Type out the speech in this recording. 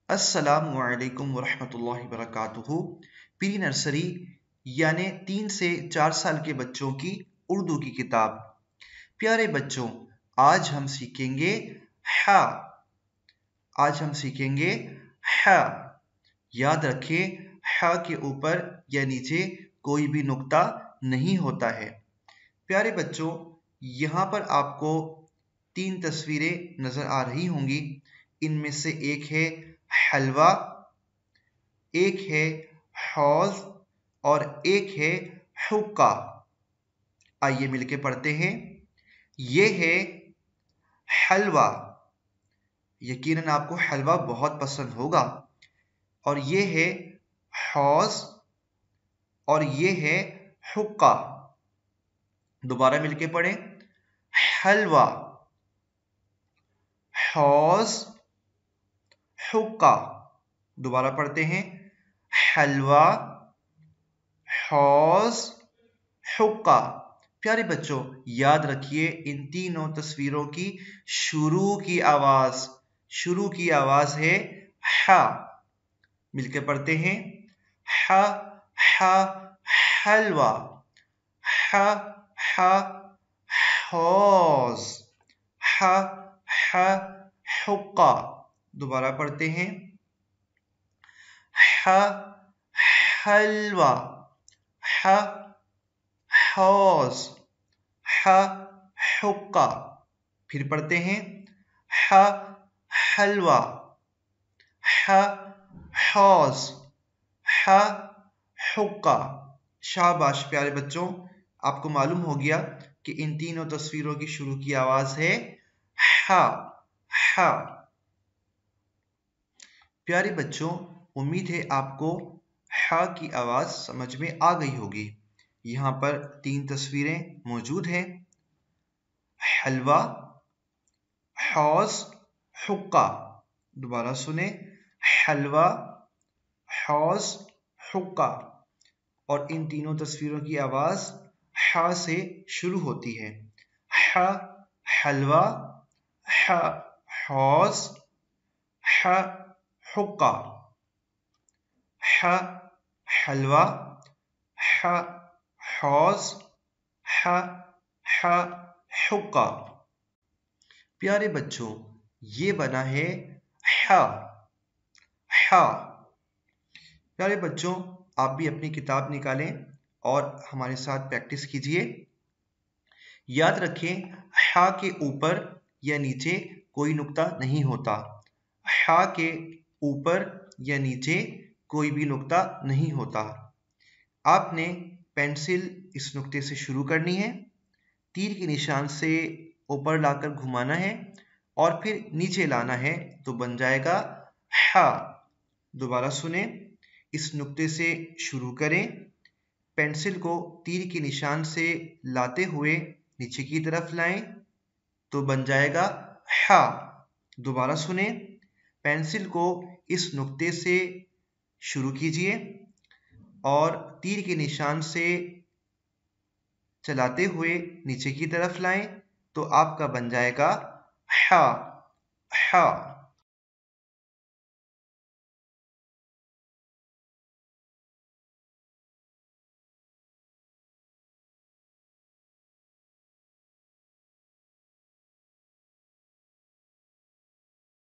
अस्सलामु अलैकुम वरहमतुल्लाहि वबरकातुहू। प्री नर्सरी यानी 3 से 4 साल के बच्चों की उर्दू की किताब। प्यारे बच्चों, आज हम सीखेंगे हा। आज हम सीखेंगे हा। याद रखें, हा के ऊपर या नीचे कोई भी नुक्ता नहीं होता है। प्यारे बच्चों, यहाँ पर आपको 3 तस्वीरें नजर आ रही होंगी। इनमें से एक है हलवा, एक है हौज और एक है हुक्का। आइए मिलके पढ़ते हैं। ये है हलवा। यकीनन आपको हलवा बहुत पसंद होगा। और ये है हौज और ये है हुक्का। दोबारा मिलके पढ़ें। हलवा, हौज, हुक्का। दोबारा पढ़ते हैं। हलवा, हौज, हुक्का। प्यारे बच्चों, याद रखिए इन तीनों तस्वीरों की शुरू की आवाज है हा। मिलकर पढ़ते हैं। हा हा हलवा, हा हा हौज, हा हा हुक्का। दोबारा पढ़ते हैं। हा हलवा, हा हौज, हा हुक्का। फिर पढ़ते हैं। हा हलवा, हा हौज, हा हुक्का। शाबाश प्यारे बच्चों, आपको मालूम हो गया कि इन तीनों तस्वीरों की शुरू की आवाज है हा। हा। प्यारे बच्चों, उम्मीद है आपको हा की आवाज समझ में आ गई होगी। यहाँ पर 3 तस्वीरें मौजूद हैं। हलवा, हौज, हुक्का। दोबारा सुने। हलवा, हौज, हुक्का। और इन तीनों तस्वीरों की आवाज हा से शुरू होती है। हा हलवा, हा हौज, हा हुक्का। हा हलवा, हा हौज, हा हुक्का। प्यारे बच्चों, ये बना है हा। हा। प्यारे बच्चों, आप भी अपनी किताब निकालें और हमारे साथ प्रैक्टिस कीजिए। याद रखें, हा के ऊपर या नीचे कोई नुक्ता नहीं होता। हा के ऊपर या नीचे कोई भी नुक्ता नहीं होता। आपने पेंसिल इस नुक्ते से शुरू करनी है, तीर के निशान से ऊपर लाकर घुमाना है और फिर नीचे लाना है तो बन जाएगा हा। दोबारा सुने। इस नुक्ते से शुरू करें, पेंसिल को तीर के निशान से लाते हुए नीचे की तरफ लाएं तो बन जाएगा हा। दोबारा सुने। पेंसिल को इस नुक्ते से शुरू कीजिए और तीर के निशान से चलाते हुए नीचे की तरफ लाएं तो आपका बन जाएगा हा। हा।